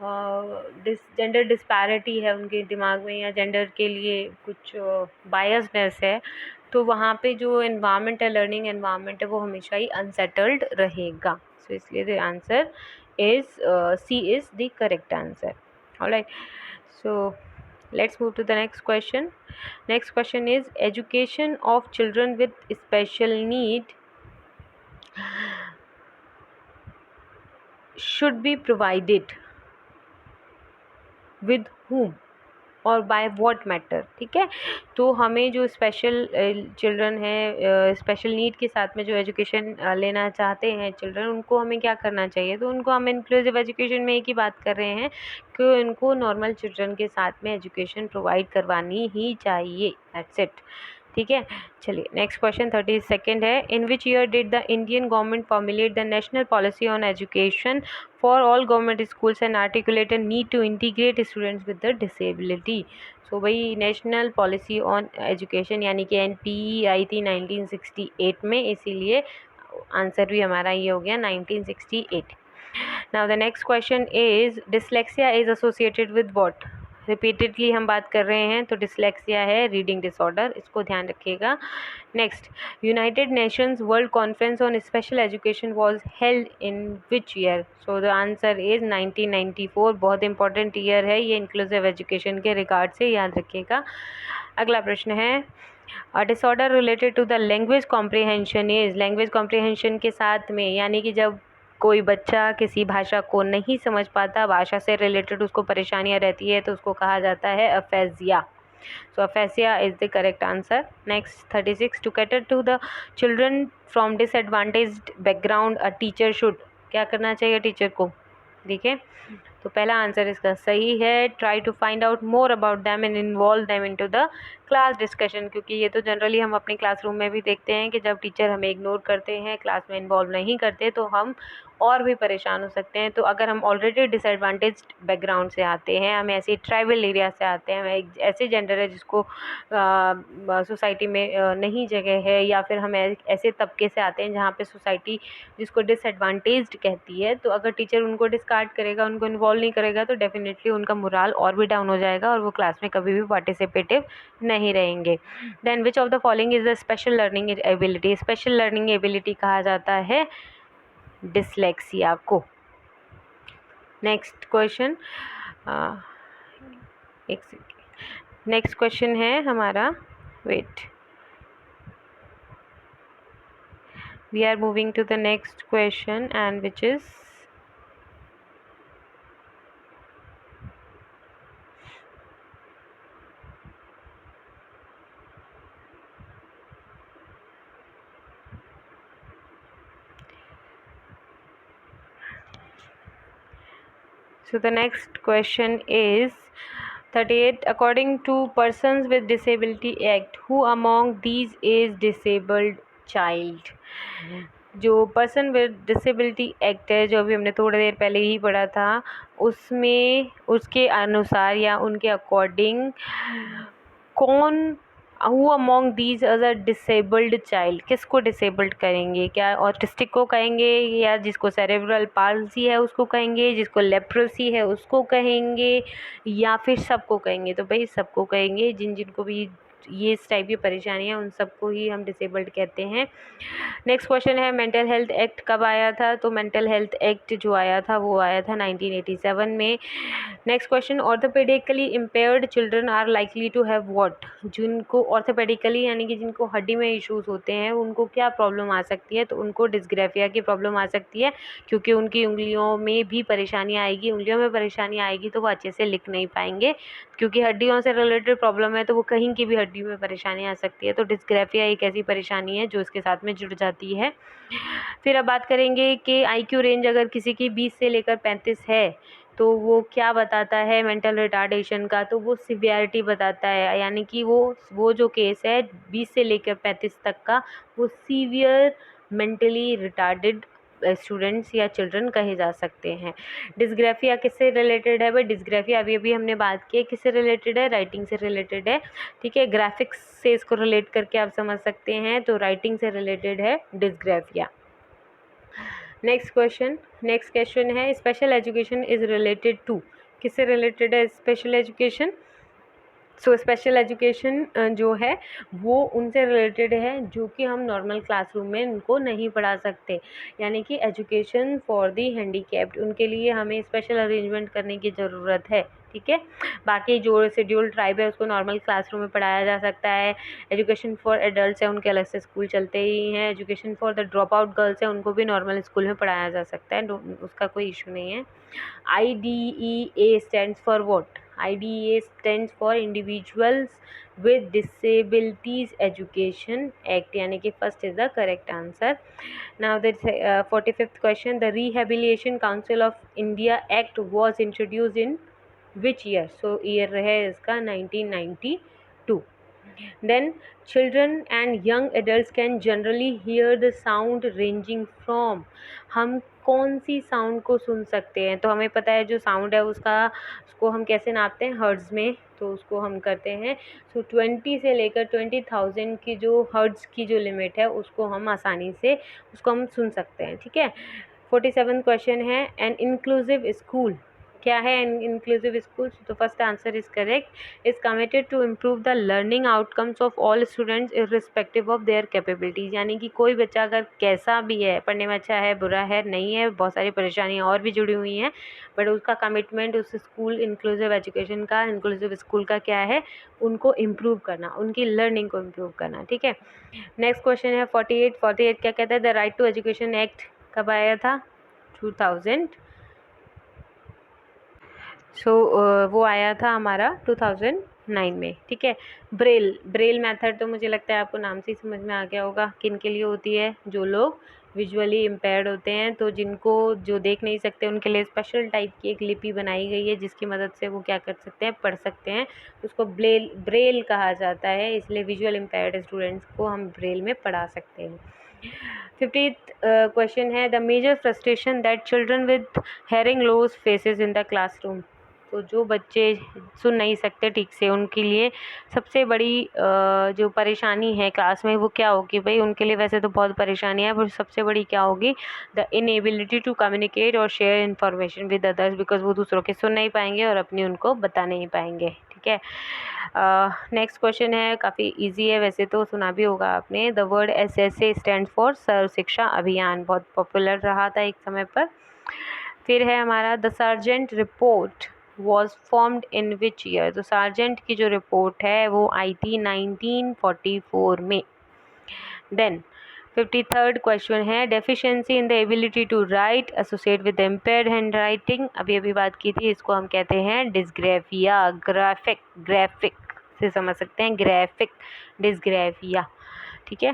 जेंडर डिस्पैरिटी है उनके दिमाग में, या जेंडर के लिए कुछ बायसनेस है, तो वहाँ पे जो एनवायरनमेंट है, लर्निंग एनवायरनमेंट है, वो हमेशा ही अनसेटल्ड रहेगा। सो इसलिए the answer is C is the correct answer. Alright, so let's move to the next question. Next question is, education of children with special need should be provided with whom और by what matter. ठीक है, तो हमें जो special children है, special need के साथ में जो एजुकेशन लेना चाहते हैं चिल्ड्रन, उनको हमें क्या करना चाहिए, तो उनको हम इंक्लूसिव एजुकेशन में एक ही बात कर रहे हैं कि उनको नॉर्मल चिल्ड्रन के साथ में एजुकेशन प्रोवाइड करवानी ही चाहिए। That's it. ठीक है, चलिए नेक्स्ट क्वेश्चन 32 है, in which year did the Indian government formulate the national policy on education for all government schools and articulate need to integrate students with the disability. So भाई national policy on education यानी कि NPE आई थी 1968 में, इसीलिए answer भी हमारा ये हो गया 1968। Now the next question is, dyslexia is associated with what. Repeatedly हम बात कर रहे हैं, तो डिसलेक्सिया है रीडिंग डिसऑर्डर, इसको ध्यान रखिएगा। Next, United Nations world conference on special education was held in which year. So the answer is 1994। बहुत इंपॉर्टेंट ईयर है ये इंक्लूसिव एजुकेशन के रिगार्ड से, याद रखिएगा। अगला प्रश्न है, a disorder related to the language comprehension is. Language comprehension के साथ में, यानी कि जब कोई बच्चा किसी भाषा को नहीं समझ पाता, भाषा से रिलेटेड उसको परेशानियां रहती है, तो उसको कहा जाता है aphasia. So aphasia is the correct answer. Next 36, to cater to the children from disadvantaged background a teacher should. क्या करना चाहिए टीचर को, देखिए, तो पहला आंसर इसका सही है, try to find out more about them and involve them into the class discussion. क्योंकि ये तो जनरली हम अपने क्लासरूम में भी देखते हैं कि जब टीचर हमें इग्नोर करते हैं, क्लास में इन्वॉल्व नहीं करते, तो हम और भी परेशान हो सकते हैं। तो अगर हम ऑलरेडी डिसएडवांटेज्ड बैकग्राउंड से आते हैं, हम ऐसे ट्राइबल एरिया से आते हैं, हम एक ऐसे जेंडर है जिसको सोसाइटी में नहीं जगह है, या फिर हम ऐसे तबके से आते हैं जहाँ पे सोसाइटी जिसको डिसएडवांटेज्ड कहती है, तो अगर टीचर उनको डिस्कार्ड करेगा, उनको इन्वॉल्व नहीं करेगा, तो डेफिनेटली उनका मोरल और भी डाउन हो जाएगा और वो क्लास में कभी भी पार्टिसिपेटिव नहीं रहेंगे। Then which of the following is the special learning ability. Special learning ability कहा जाता है डिसलेक्सिया को। नेक्स्ट क्वेश्चन, एक सेकेंड, नेक्स्ट क्वेश्चन है हमारा, wait, we are moving to the next question, and which is, so the next question is 38, according to Persons with Disability Act, who among these is disabled child। जो person with disability act है, जो अभी हमने थोड़ी देर पहले ही पढ़ा था, उसमें उसके अनुसार या उनके अकॉर्डिंग कौन, who among these a disabled child, किसको डिसेबल्ड करेंगे, क्या ऑटिस्टिक को कहेंगे, या जिसको सेरेब्रल पाल्सी है उसको कहेंगे, जिसको लेप्रोसी है उसको कहेंगे, या फिर सबको कहेंगे। तो भाई सबको कहेंगे, जिनको भी ये इस टाइप की परेशानी है उन सबको ही हम डिसेबल्ड कहते हैं। नेक्स्ट क्वेश्चन है, मेंटल हेल्थ एक्ट कब आया था। तो मेंटल हेल्थ एक्ट जो आया था वो आया था 1987 में। Next question, orthopedically impaired children are likely to have what. जिनको ऑर्थोपेडिकली यानी कि जिनको हड्डी में इश्यूज होते हैं, उनको क्या प्रॉब्लम आ सकती है, तो उनको डिस्ग्राफिया की प्रॉब्लम आ सकती है, क्योंकि उनकी उंगलियों में भी परेशानी आएगी। उंगलियों में परेशानी आएगी तो वो अच्छे से लिख नहीं पाएंगे, क्योंकि हड्डियों से रिलेटेड प्रॉब्लम है, तो वो कहीं की भी हड्डी PWD में परेशानी आ सकती है। तो डिस्ग्राफिया एक ऐसी परेशानी है जो इसके साथ में जुड़ जाती है। फिर अब बात करेंगे कि IQ रेंज अगर किसी की 20 से लेकर 35 है तो वो क्या बताता है मेंटल रिटार्डेशन का, तो वो सिवियरिटी बताता है, यानी कि वो जो केस है 20 से लेकर 35 तक का, वो सीवियर मेंटली रिटार्डेड स्टूडेंट्स या चिल्ड्रन कहे जा सकते हैं। डिस्ग्राफिया किससे रिलेटेड है भाई? डिस्ग्राफिया अभी अभी हमने बात की है, किससे रिलेटेड है? राइटिंग से रिलेटेड है, ठीक है। ग्राफिक्स से इसको रिलेट करके आप समझ सकते हैं, तो राइटिंग से रिलेटेड है डिस्ग्राफिया। नेक्स्ट क्वेश्चन है special education is related to, किससे रिलेटेड है special education? So special education जो है वो उनसे रिलेटेड है जो कि हम नॉर्मल क्लासरूम में उनको नहीं पढ़ा सकते, यानी कि एजुकेशन फॉर दी हैंडीकैप्ड, उनके लिए हमें स्पेशल अरेंजमेंट करने की ज़रूरत है, ठीक है। बाकी जो शेड्यूल ट्राइब है उसको नॉर्मल क्लासरूम में पढ़ाया जा सकता है। एजुकेशन फॉर एडल्ट्स है उनके अलग से स्कूल चलते ही हैं। Education for the drop out girls है उनको भी नॉर्मल स्कूल में पढ़ाया जा सकता है, उसका कोई इशू नहीं है। IDEA stands for what? IDEA stands for Individuals with Disabilities Education Act, यानी कि first is the correct answer. Now the 45th question, the rehabilitation council of India act was introduced in which year? So year है इसका 1992। Then children and young adults can generally hear the sound ranging from, हम कौन सी sound को सुन सकते हैं? तो हमें पता है जो साउंड है उसको हम कैसे नापते हैं? हर्ट्ज़ में, तो उसको हम करते हैं। सो 20 से लेकर 20,000 की जो हर्ट्ज़ की जो लिमिट है उसको हम आसानी से उसको हम सुन सकते हैं, ठीक है। 47 क्वेश्चन है एन इंक्लूसिव स्कूल, क्या है इंक्लूसिव स्कूल? तो first answer is correct, is committed to improve the learning outcomes of all students irrespective of their capabilities, यानी कि कोई बच्चा अगर कैसा भी है, पढ़ने में अच्छा है, बुरा है, नहीं है, बहुत सारी परेशानियाँ और भी जुड़ी हुई हैं, बट उसका कमिटमेंट उस स्कूल इंक्लूसिव एजुकेशन का, इंक्लूसिव स्कूल का क्या है? उनको इम्प्रूव करना, उनकी लर्निंग को इम्प्रूव करना, ठीक है। नेक्स्ट क्वेश्चन है 48 क्या कहता है? The right to education act कब आया था? 2000। वो आया था हमारा 2009 में, ठीक है। ब्रेल मेथड तो मुझे लगता है आपको नाम से ही समझ में आ गया होगा किन के लिए होती है। जो लोग विजुअली इम्पेयर्ड होते हैं, तो जिनको जो देख नहीं सकते उनके लिए स्पेशल टाइप की एक लिपि बनाई गई है जिसकी मदद से वो क्या कर सकते हैं? पढ़ सकते हैं। उसको ब्रेल कहा जाता है, इसलिए विजुअल इम्पेयर्ड स्टूडेंट्स को हम ब्रेल में पढ़ा सकते हैं। 50th क्वेश्चन है the major frustration that children with hearing loss faces in the classroom. तो जो बच्चे सुन नहीं सकते ठीक से उनके लिए सबसे बड़ी जो परेशानी है क्लास में वो क्या होगी भाई? उनके लिए वैसे तो बहुत परेशानी है, पर सबसे बड़ी क्या होगी? द इनएबिलिटी टू कम्युनिकेट और share information with others, because वो दूसरों के सुन नहीं पाएंगे और अपनी उनको बता नहीं पाएंगे, ठीक है। नेक्स्ट क्वेश्चन है, काफ़ी इजी है वैसे तो, सुना भी होगा आपने। The word SSA stand for Sarva Shiksha Abhiyan, बहुत पॉपुलर रहा था एक समय पर। फिर है हमारा the Sargent report was formed in which year? तो सार्जेंट की जो रिपोर्ट है वो आई थी 1944 में। देन 53rd क्वेश्चन है deficiency in the ability to write associate with impaired handwriting, अभी बात की थी, इसको हम कहते हैं डिस्ग्राफिया। ग्राफिक से समझ सकते हैं, ग्राफिक डिस्ग्राफिया, ठीक है।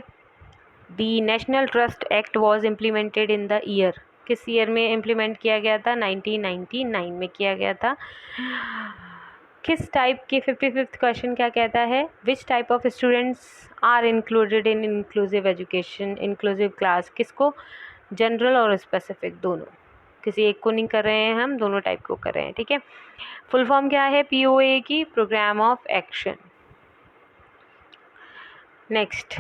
The national trust act was implemented in the year, किस ईयर में इम्प्लीमेंट किया गया था? 1999 में किया गया था। किस टाइप के 55th क्वेश्चन क्या कहता है? Which type of students are included in inclusive education, inclusive class? किसको? जनरल और स्पेसिफिक दोनों, किसी एक को नहीं कर रहे हैं हम, दोनों टाइप को कर रहे हैं, ठीक है। फुल फॉर्म क्या है POA की? Program of action. Next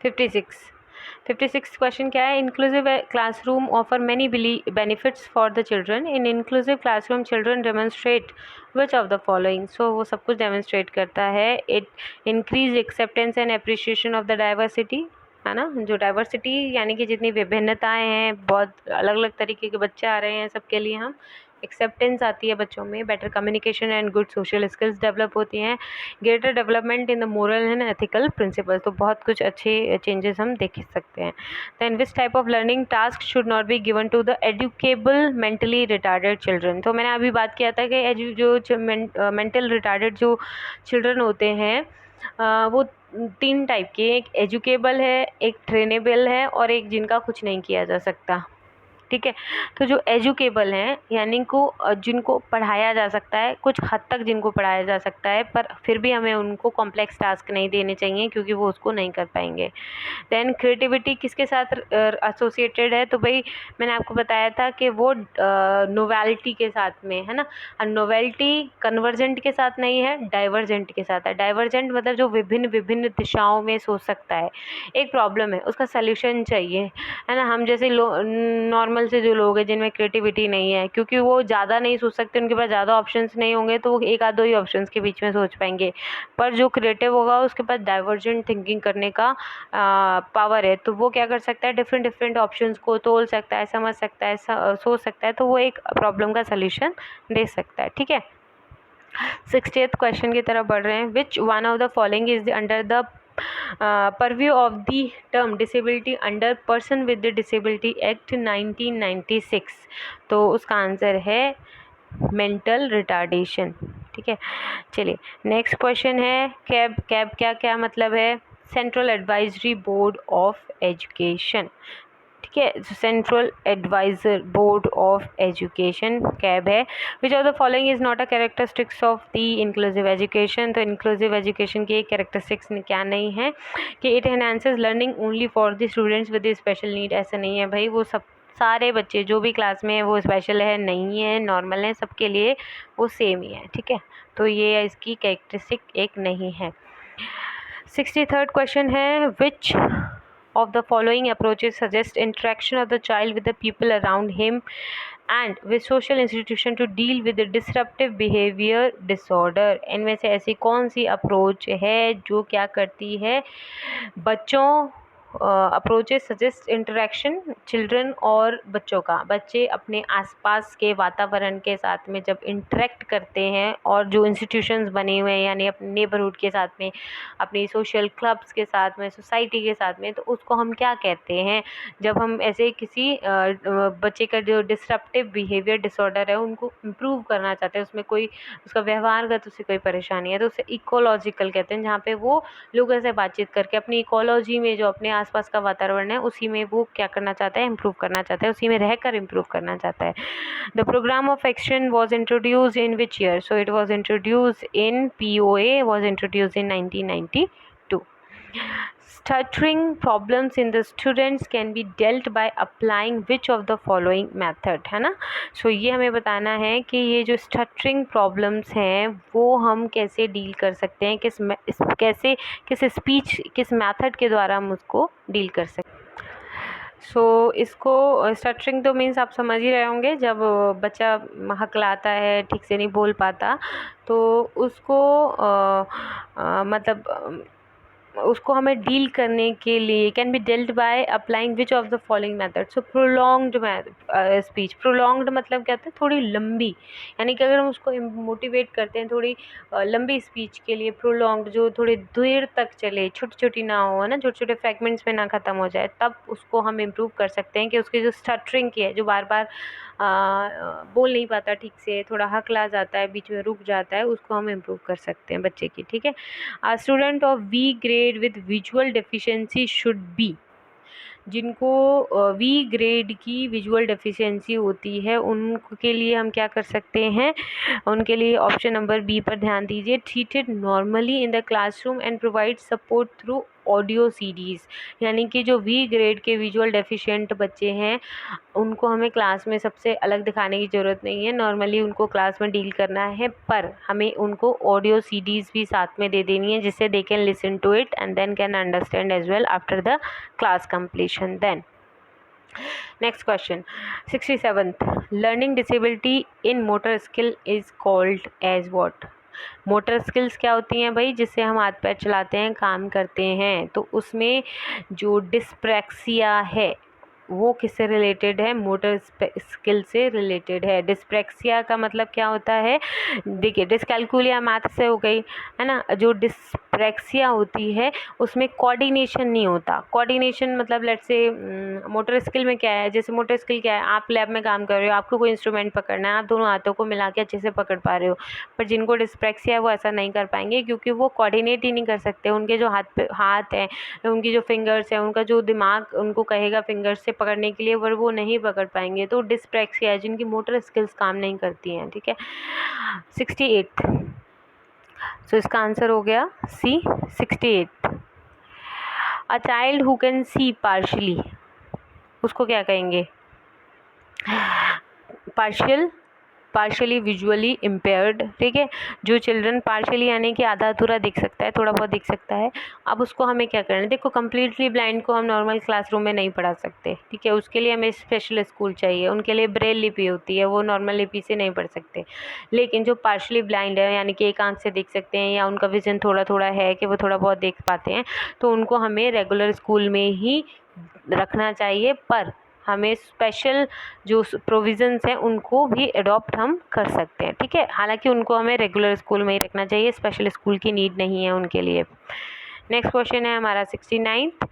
56 question क्या है? Inclusive classroom offer many benefits for the children. In inclusive classroom children demonstrate which of the following? So वो सब कुछ डेमोन्स्ट्रेट करता है। It increase acceptance and appreciation of the diversity, है ना। जो डाइवर्सिटी यानी कि जितनी विभिन्नताएं हैं, बहुत अलग अलग तरीके के बच्चे आ रहे हैं, सबके लिए हम एक्सेप्टेंस आती है बच्चों में। Better communication and good social skills develop होती हैं। Greater development in the moral and ethical principles, तो बहुत कुछ अच्छे चेंजेस हम देख सकते हैं। Then which type of learning task should not be given to the educable mentally retarded children? तो मैंने अभी बात किया था कि जो मेंटल रिटार्डेड जो चिल्ड्रन होते हैं वो 3 टाइप के, एक एजुकेबल है, एक ट्रेनेबल है और एक जिनका कुछ नहीं किया जा सकता, ठीक है। तो जो एजुकेबल हैं यानी को जिनको पढ़ाया जा सकता है, कुछ हद तक जिनको पढ़ाया जा सकता है, पर फिर भी हमें उनको कॉम्प्लेक्स टास्क नहीं देने चाहिए क्योंकि वो उसको नहीं कर पाएंगे। देन क्रिएटिविटी किसके साथ एसोसिएटेड है, तो भाई मैंने आपको बताया था कि वो नोवेल्टी के साथ में है ना। और नोवेल्टी कन्वर्जेंट के साथ नहीं है, डाइवर्जेंट के साथ है। डाइवर्जेंट मतलब जो विभिन्न विभिन्न दिशाओं में सोच सकता है, एक प्रॉब्लम है उसका सल्यूशन चाहिए, है ना। हम जैसे नॉर्मल से जो लोग हैं जिनमें क्रिएटिविटी नहीं है, क्योंकि वो ज़्यादा नहीं सोच सकते, उनके पास ज़्यादा ऑप्शंस नहीं होंगे, तो वो एक आध दो ही ऑप्शंस के बीच में सोच पाएंगे। पर जो क्रिएटिव होगा उसके पास डाइवर्जेंट थिंकिंग करने का पावर है, तो वो क्या कर सकता है, डिफरेंट डिफरेंट ऑप्शंस को तोल सकता है, समझ सकता है, सोच सकता है, तो वो एक प्रॉब्लम का सल्यूशन दे सकता है, ठीक है। 60th क्वेश्चन की तरफ बढ़ रहे हैं। विच one of the following is under the purview of the term disability under person with the disability act 1996? तो उसका आंसर है मेंटल रिटार्डेशन, ठीक है। चलिए नेक्स्ट क्वेश्चन है, कैब कैब क्या क्या मतलब है, central advisory board of education, ठीक है। Central adviser board of education CAB है। Which of the following is not a characteristics of the inclusive education? तो इंक्लूसिव एजुकेशन की एक कैरेक्टरिस्टिक्स क्या नहीं है कि it enhances learning only for the students with special need. ऐसा नहीं है भाई, वो सब सारे बच्चे जो भी क्लास में है वो स्पेशल है नहीं है, नॉर्मल है, सबके लिए वो सेम ही है, ठीक है। तो ये इसकी कैरेक्टरिस्टिक एक नहीं है। 63rd क्वेश्चन है, विच of the following approaches suggest interaction of the child with the people around him and with social institution to deal with the disruptive behavior disorder? इनमें से ऐसी कौन सी अप्रोच है जो क्या करती है, बच्चों अप्रोचेस सजेस्ट इंटरेक्शन चिल्ड्रन और बच्चों का, बच्चे अपने आसपास के वातावरण के साथ में जब इंटरेक्ट करते हैं और जो इंस्टीट्यूशंस बने हुए हैं यानी अपने नेबरहुड के साथ में, अपनी सोशल क्लब्स के साथ में, सोसाइटी के साथ में, तो उसको हम क्या कहते हैं? जब हम ऐसे किसी बच्चे का जो डिसरप्टिव बिहेवियर डिसऑर्डर है उनको इम्प्रूव करना चाहते हैं, उसमें कोई उसका व्यवहारगत उससे कोई परेशानी है, तो उसे इकोलॉजिकल कहते हैं, जहाँ पे वो लोगों से बातचीत करके अपनी इकोलॉजी में जो अपने आसपास का वातावरण है उसी में वो क्या करना चाहता है, इम्प्रूव करना चाहता है, उसी में रहकर इम्प्रूव करना चाहता है। The programme of action was introduced in which year? So it was introduced in POA was introduced in 1992. Stuttering problems in the students can be dealt by applying which of the following method? है ना। सो ये हमें बताना है कि ये जो stuttering problems हैं वो हम कैसे डील कर सकते हैं, किस स्पीच किस मेथड के द्वारा हम उसको डील कर सकते हैं। सो इसको स्टटरिंग तो मीन्स आप समझ ही रहे होंगे, जब बच्चा हकलाता है, ठीक से नहीं बोल पाता, तो उसको मतलब उसको हमें डील करने के लिए can be dealt by applying which of the following method? So prolonged speech. Prolonged मतलब क्या होता है, थोड़ी लंबी, यानी कि अगर हम उसको मोटिवेट करते हैं थोड़ी लंबी स्पीच के लिए, प्रोलॉन्ग्ड जो थोड़ी देर तक चले, छोटी छोटी ना हो, है ना, छोटे छोटे फ्रैगमेंट्स में ना ख़त्म हो जाए, तब उसको हम इम्प्रूव कर सकते हैं कि उसकी जो स्टटरिंग की है, जो बार बार बोल नहीं पाता ठीक से, थोड़ा हकला जाता है, बीच में रुक जाता है, उसको हम इम्प्रूव कर सकते हैं बच्चे की, ठीक है। Student of V grade with visual deficiency should be, जिनको वी ग्रेड की विजुअल डेफिशिएंसी होती है उनके लिए हम क्या कर सकते हैं, उनके लिए ऑप्शन नंबर बी पर ध्यान दीजिए, treated normally in the classroom and provide support through audio CDs. यानी कि जो वी ग्रेड के विजुअल डेफिशिएंट बच्चे हैं उनको हमें क्लास में सबसे अलग दिखाने की ज़रूरत नहीं है, नॉर्मली उनको क्लास में डील करना है, पर हमें उनको ऑडियो सीडीज़ भी साथ में दे देनी है जिससे they can listen to it and then can understand as well after the class completion. Then next question 67th, learning disability in motor skill is called as what? Motor skills क्या होती हैं भाई, जिससे हम हाथ पैर चलाते हैं, काम करते हैं, तो उसमें जो डिस्प्रैक्सिया है वो किससे रिलेटेड है? मोटर स्किल से रिलेटेड है। डिस्प्रैक्सिया का मतलब क्या होता है, देखिए डिस्कैल्कुलिया मैथ से हो गई, है ना, जो डिस्प्रैक्सिया होती है उसमें कोऑर्डिनेशन नहीं होता। कोऑर्डिनेशन मतलब लेट्स से मोटर स्किल में क्या है, जैसे मोटर स्किल क्या है, आप लैब में काम कर रहे हो, आपको कोई इंस्ट्रूमेंट पकड़ना है, आप दोनों हाथों को मिला के अच्छे से पकड़ पा रहे हो। पर जिनको डिस्प्रैक्सिया है वो ऐसा नहीं कर पाएंगे, क्योंकि वो कोऑर्डिनेट ही नहीं कर सकते। उनके जो हाथ हैं, उनकी जो फिंगर्स हैं, उनका जो दिमाग उनको कहेगा फिंगर्स से पकड़ने के लिए, पर वो नहीं पकड़ पाएंगे। तो डिस्प्रैक्सिया है जिनकी मोटर स्किल्स काम नहीं करती हैं। ठीक है, 68। सो इसका आंसर हो गया सी, 68। A child who can see partially, उसको क्या कहेंगे? Partially visually impaired. ठीक है, जो चिल्ड्रन पार्शियली यानी कि आधा अधूरा देख सकता है, थोड़ा बहुत देख सकता है। अब उसको हमें क्या करना है? देखो, कम्प्लीटली ब्लाइंड को हम नॉर्मल क्लासरूम में नहीं पढ़ा सकते। ठीक है, उसके लिए हमें स्पेशल स्कूल चाहिए। उनके लिए ब्रेल लिपि होती है, वो नॉर्मल लिपि से नहीं पढ़ सकते। लेकिन जो पार्शियली ब्लाइंड है, यानी कि एक आंख से देख सकते हैं या उनका विजन थोड़ा थोड़ा है कि वो थोड़ा बहुत देख पाते हैं, तो उनको हमें रेगुलर स्कूल में ही रखना चाहिए। पर हमें स्पेशल जो प्रोविज़न्स हैं उनको भी अडॉप्ट हम कर सकते हैं। ठीक है, हालांकि उनको हमें रेगुलर स्कूल में ही रखना चाहिए, स्पेशल स्कूल की नीड नहीं है उनके लिए। नेक्स्ट क्वेश्चन है हमारा 69th।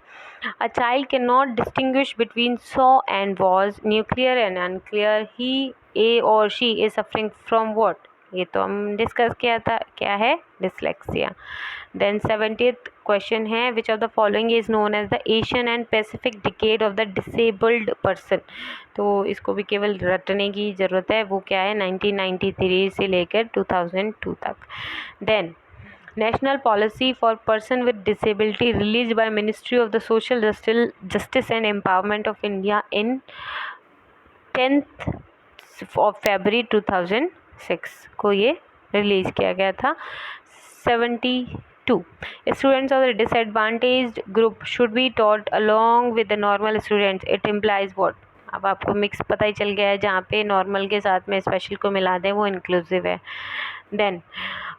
A child can not distinguish between saw and was, nuclear and unclear, he or she is suffering from what? ये तो हम डिस्कस किया था, क्या है? डिसलेक्सिया। देन 70th क्वेश्चन है, which of the following is known as the Asian and Pacific decade of the disabled person? तो इसको भी केवल रटने की ज़रूरत है। वो क्या है? 1993 से लेकर 2002 तक। Then national policy for person with disability release by ministry of the social justice and empowerment of India in 10th of February 2006 को ये रिलीज़ किया गया था। 72 students of the disadvantaged group should be taught along with the normal students, it implies what? अब आपको mix पता ही चल गया है, जहाँ पे नॉर्मल के साथ में स्पेशल को मिला दें वो इंक्लूसिव है। Then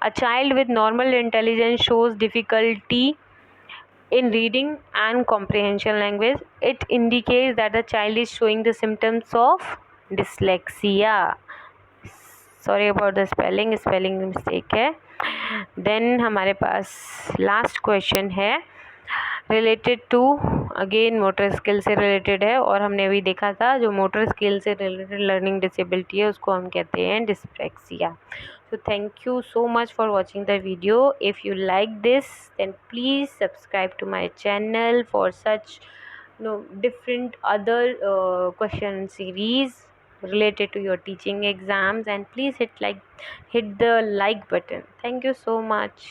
a child with normal intelligence shows difficulty in reading and comprehension language, it indicates that the child is showing the symptoms of dyslexia. Sorry about the spelling mistake है। then हमारे पास last question है related to, again motor skill से related है, और हमने अभी देखा था जो मोटर स्किल से रिलेटेड लर्निंग डिसेबिलिटी है उसको हम कहते हैं dyspraxia. So thank you so much for watching the video. If you like this, then please subscribe to my channel for such different other question series related to your teaching exams, and please hit the like button. Thank you so much.